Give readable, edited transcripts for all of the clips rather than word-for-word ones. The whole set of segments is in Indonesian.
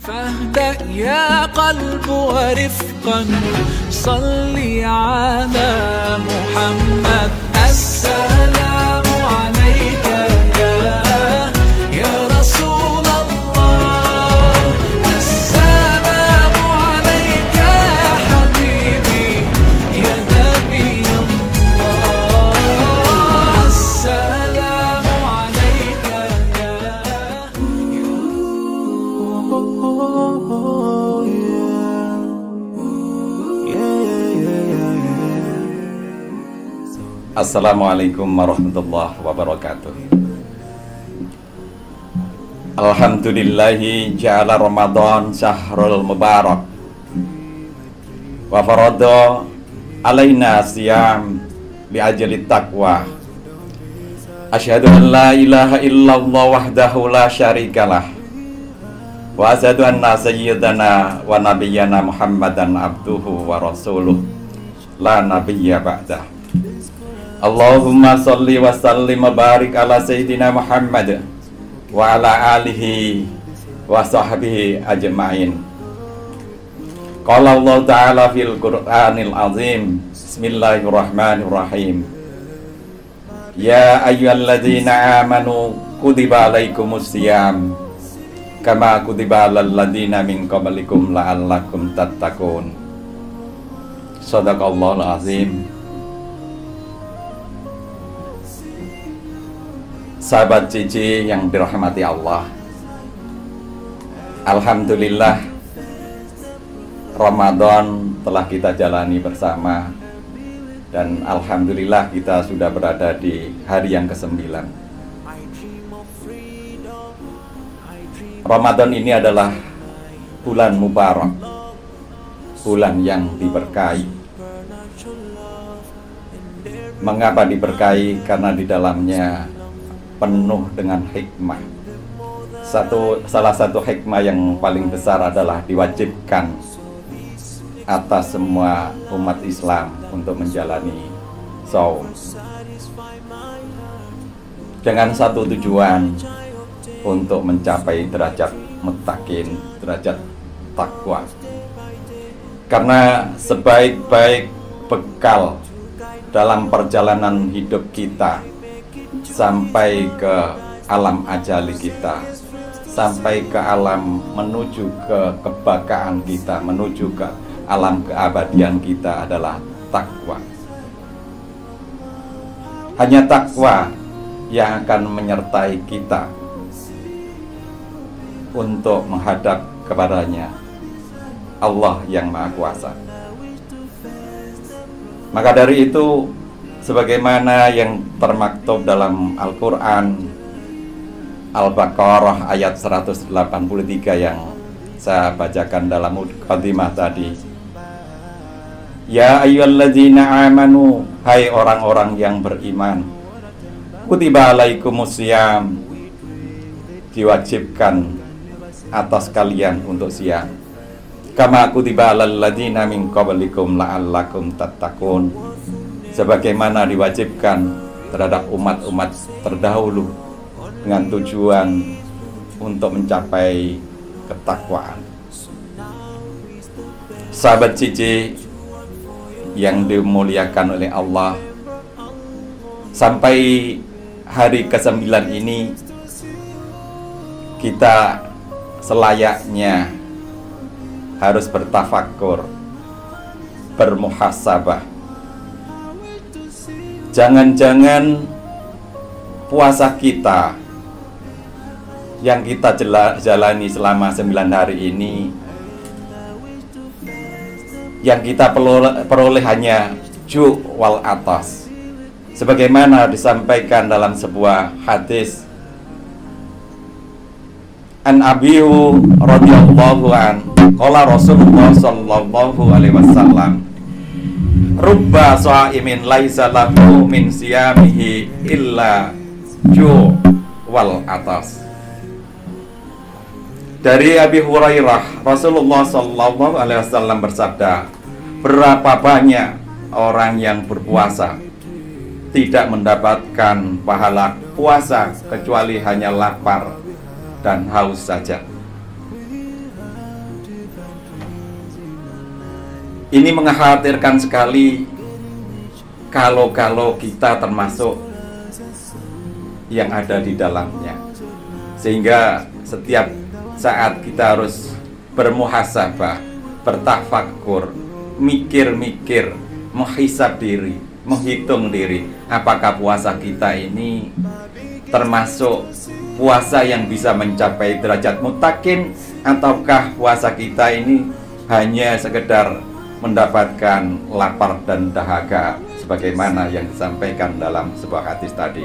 فاهدأ يا قلب ورفقا صل على محمد السلام عليك يا رسول الله السلام عليك يا حبيبي يا نبي الله السلام عليك Assalamualaikum warahmatullahi wabarakatuh. Alhamdulillahi ja'ala Ramadan syahrul mubarak wa farada alaina siyam li ajli taqwa. Asyhadu an la ilaha illallah wahdahu la syarikalah wa asyhadu anna sayyidana wa nabiyyana Muhammadan abduhu wa rasuluh la nabiyya ba'dah. Allahumma salli wa sallim wa barik ala Sayyidina Muhammad wa ala alihi wa sahbihi ajma'in. Qala Allah Ta'ala fil Qur'anil Azim. Bismillahirrahmanirrahim. Ya ayyuhalladzina amanu kutiba alaikumus siyam kama kutiba alal ladzina min qablikum la'allakum tattaqun. Shadaqallahul azim. Sahabat Cici yang dirahmati Allah, alhamdulillah Ramadan telah kita jalani bersama. Dan alhamdulillah kita sudah berada di hari yang ke-9. Ramadan ini adalah bulan mubarak, bulan yang diberkahi. Mengapa diberkahi? Karena di dalamnya penuh dengan hikmah. Salah satu hikmah yang paling besar adalah diwajibkan atas semua umat Islam untuk menjalani shaum dengan satu tujuan, untuk mencapai derajat muttaqin, derajat takwa. Karena sebaik-baik bekal dalam perjalanan hidup kita sampai ke alam ajali kita, sampai ke alam menuju ke kebakaan kita, menuju ke alam keabadian kita adalah takwa. Hanya takwa yang akan menyertai kita untuk menghadap kepadanya, Allah yang Maha Kuasa. Maka dari itu, sebagaimana yang termaktub dalam Al-Quran Al-Baqarah ayat 183 yang saya bacakan dalam mukadimah tadi. Ya ayyuhalladzina amanu, hai orang-orang yang beriman, kutiba alaikumusiyam, diwajibkan atas kalian untuk siam, kama kutiba alal ladzina min qablikum la'allakum tattaqun, sebagaimana diwajibkan terhadap umat-umat terdahulu dengan tujuan untuk mencapai ketakwaan. Sahabat Cici yang dimuliakan oleh Allah, sampai hari ke-9 ini kita selayaknya harus bertafakur, bermuhasabah. Jangan-jangan puasa kita yang kita jalani selama 9 hari ini, yang kita peroleh hanya ju' wal atas, sebagaimana disampaikan dalam sebuah hadis. An Abihu radhiyallahu an, qala Rasulullah sallallahu alaihi wasallam, rubba sha'imin laisa lahu min siyamihi illa ju' wal atas. Dari Abi Hurairah, Rasulullah sallallahu alaihi wasallam bersabda, berapa banyak orang yang berpuasa tidak mendapatkan pahala puasa kecuali hanya lapar dan haus saja. Ini mengkhawatirkan sekali kalau kita termasuk yang ada di dalamnya. Sehingga setiap saat kita harus bermuhasabah, bertafakkur, mikir-mikir, menghisab diri, menghitung diri. Apakah puasa kita ini termasuk puasa yang bisa mencapai derajat muttaqin, ataukah puasa kita ini hanya sekedar mendapatkan lapar dan dahaga sebagaimana yang disampaikan dalam sebuah hadis tadi.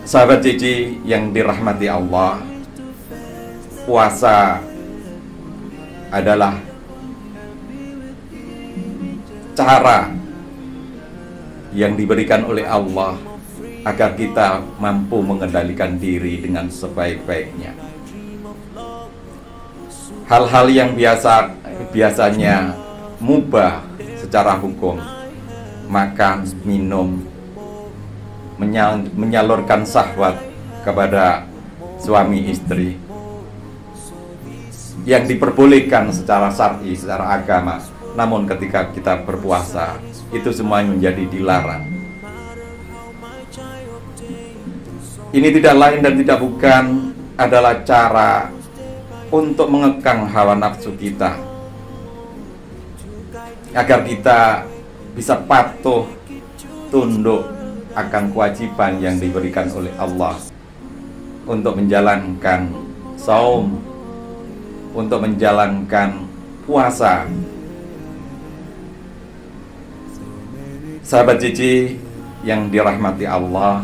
Sahabat Cici yang dirahmati Allah, puasa adalah cara yang diberikan oleh Allah agar kita mampu mengendalikan diri dengan sebaik-baiknya. Hal-hal yang biasanya mubah secara hukum, makan, minum, menyalurkan syahwat kepada suami istri, yang diperbolehkan secara syar'i, secara agama, namun ketika kita berpuasa itu semuanya menjadi dilarang. Ini tidak lain dan tidak bukan adalah cara untuk mengekang hawa nafsu kita agar kita bisa patuh, tunduk akan kewajiban yang diberikan oleh Allah untuk menjalankan saum, untuk menjalankan puasa. Sahabat Cici yang dirahmati Allah,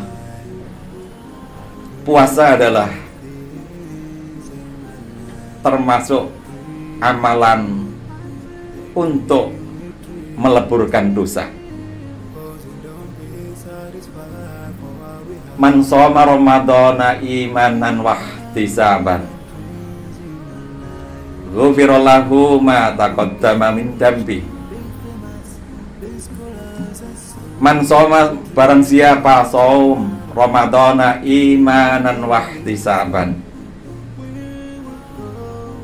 puasa adalah termasuk amalan untuk meleburkan dosa. Man shoma ramadhana imanan wahtisaban ghufira lahu ma taqaddama min dambi. Man shoma, barang siapa saum ramadhana imanan wahtisaban,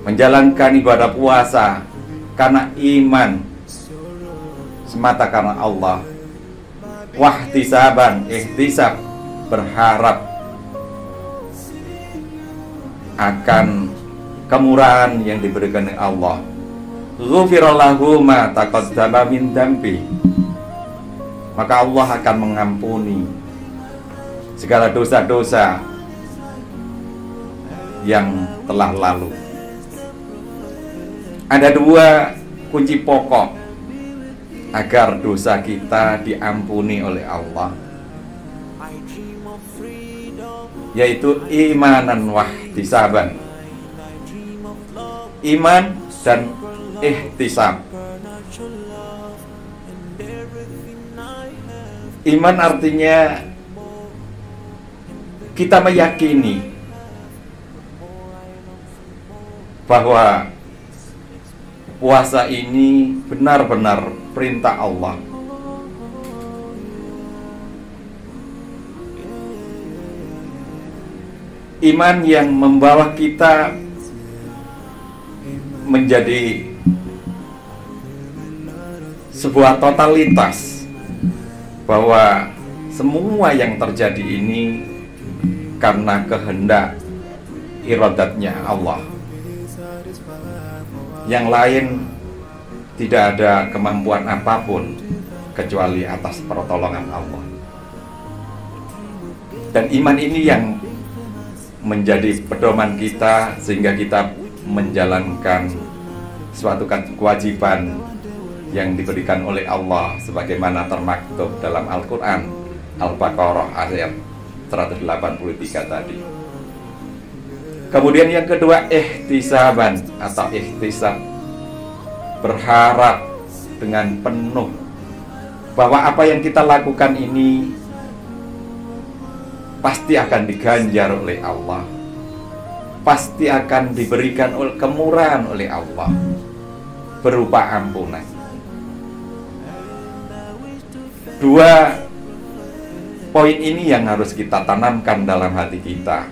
menjalankan ibadah puasa karena iman, semata karena Allah, wahtisaban, ihtisab, berharap akan kemurahan yang diberikan oleh Allah, ghufira lahu ma taqaddama min dambi, maka Allah akan mengampuni segala dosa-dosa yang telah lalu. Ada dua kunci pokok agar dosa kita diampuni oleh Allah, yaitu imanan wahtisaban, iman dan ihtisab. Iman artinya kita meyakini bahwa puasa ini benar-benar perintah Allah. Iman yang membawa kita menjadi sebuah totalitas bahwa semua yang terjadi ini karena kehendak iradatnya Allah. Yang lain tidak ada kemampuan apapun kecuali atas pertolongan Allah. Dan iman ini yang menjadi pedoman kita sehingga kita menjalankan suatu kewajiban yang diberikan oleh Allah sebagaimana termaktub dalam Al-Quran Al-Baqarah ayat 183 tadi. Kemudian yang kedua, ihtisaban atau ihtisab, berharap dengan penuh bahwa apa yang kita lakukan ini pasti akan diganjar oleh Allah, pasti akan diberikan kemurahan oleh Allah berupa ampunan. Dua poin ini yang harus kita tanamkan dalam hati kita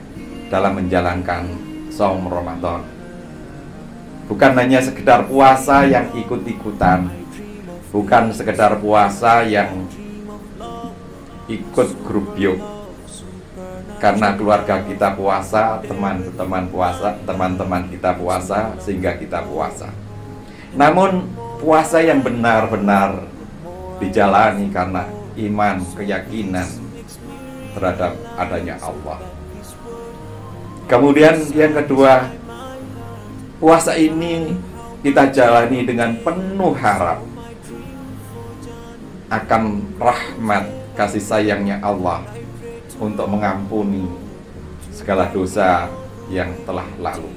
dalam menjalankan saum Ramadan. Bukan hanya sekedar puasa yang ikut-ikutan, bukan sekedar puasa yang ikut grup yuk. Karena keluarga kita puasa, teman-teman kita puasa, sehingga kita puasa. Namun puasa yang benar-benar dijalani karena iman, keyakinan terhadap adanya Allah. Kemudian yang kedua, puasa ini kita jalani dengan penuh harap akan rahmat kasih sayangnya Allah untuk mengampuni segala dosa yang telah lalu.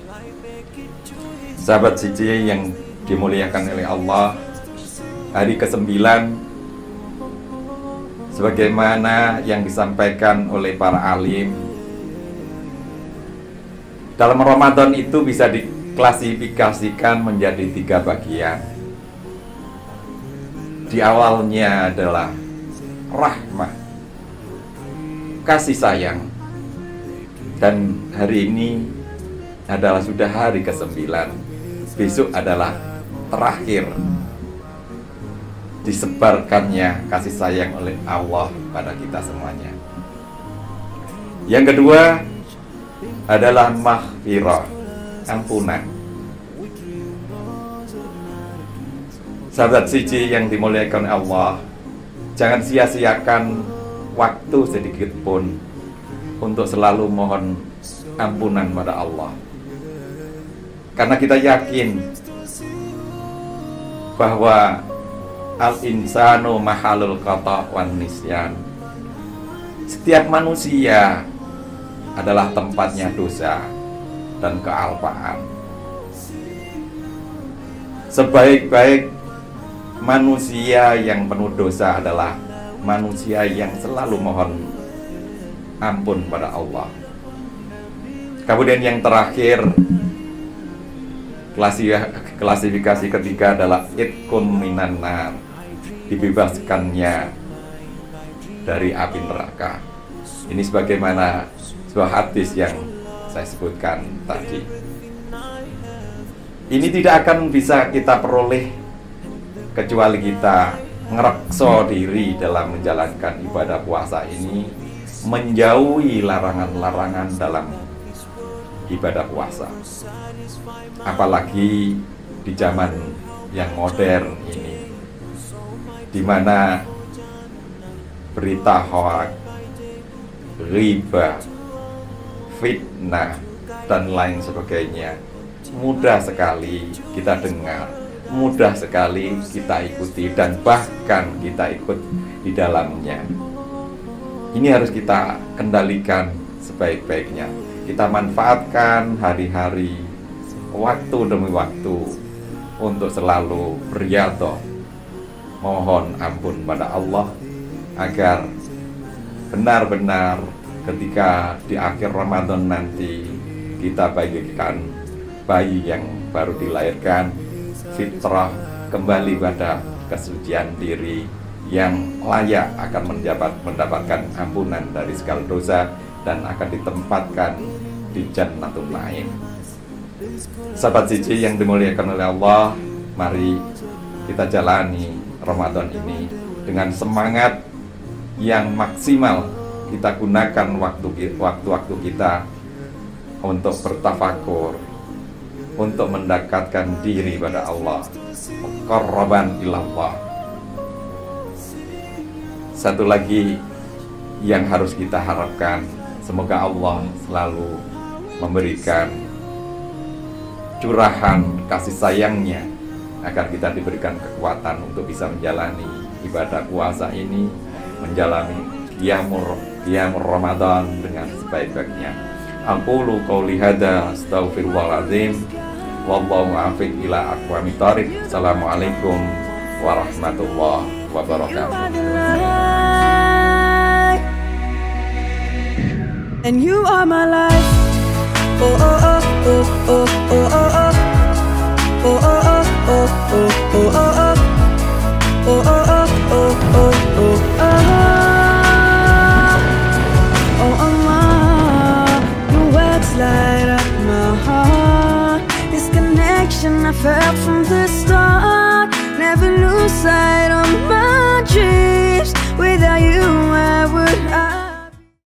Sahabat CJ yang dimuliakan oleh Allah, hari ke-9 sebagaimana yang disampaikan oleh para alim, dalam Ramadan itu bisa diklasifikasikan menjadi 3 bagian. Di awalnya adalah rahmah, kasih sayang, dan hari ini adalah sudah hari ke-9. Besok adalah terakhir disebarkannya kasih sayang oleh Allah pada kita semuanya. Yang kedua adalah maghfirah, ampunan. Sahabat CJ yang dimuliakan Allah, jangan sia-siakan waktu sedikit pun untuk selalu mohon ampunan pada Allah. Karena kita yakin bahwa al-insanu mahalul khata' wan nisyan. Setiap manusia adalah tempatnya dosa dan kealpaan. Sebaik-baik manusia yang penuh dosa adalah manusia yang selalu mohon ampun pada Allah. Kemudian yang terakhir, klasifikasi ketiga adalah itqun minan nar, dibebaskannya dari api neraka. Ini sebagaimana sebuah hadis yang saya sebutkan tadi. Ini tidak akan bisa kita peroleh kecuali kita ngerekso diri dalam menjalankan ibadah puasa ini, menjauhi larangan-larangan dalam ibadah puasa. Apalagi di zaman yang modern ini, di mana berita hoax, riba, fitnah, dan lain sebagainya mudah sekali kita dengar, mudah sekali kita ikuti, dan bahkan kita ikut di dalamnya. Ini harus kita kendalikan sebaik-baiknya. Kita manfaatkan hari-hari, waktu demi waktu, untuk selalu beribadah, mohon ampun pada Allah, agar benar-benar ketika di akhir Ramadan nanti kita bagikan bayi yang baru dilahirkan fitrah kembali pada kesucian diri yang layak akan mendapatkan ampunan dari segala dosa dan akan ditempatkan di Jannatul Naim. Sahabat CJ yang dimuliakan oleh Allah, mari kita jalani Ramadan ini dengan semangat yang maksimal. Kita gunakan waktu-waktu kita untuk bertafakur, untuk mendekatkan diri pada Allah, qarraban ilallah. Satu lagi yang harus kita harapkan, semoga Allah selalu memberikan curahan kasih sayangnya agar kita diberikan kekuatan untuk bisa menjalani ibadah puasa ini, menjalani qiyamul Ramadan dengan sebaik-baiknya. Aqulu qouli hadza astaghfirullahaladzim wallahu a'fiq ila aqwamit thariq. Assalamualaikum warahmatullahi wabarakatuh. And you are my life. Oh oh oh oh oh oh oh oh. Oh oh oh oh oh oh oh oh. Oh oh oh oh oh oh oh. Oh Allah, your words light up my heart. This connection passion I felt from the start.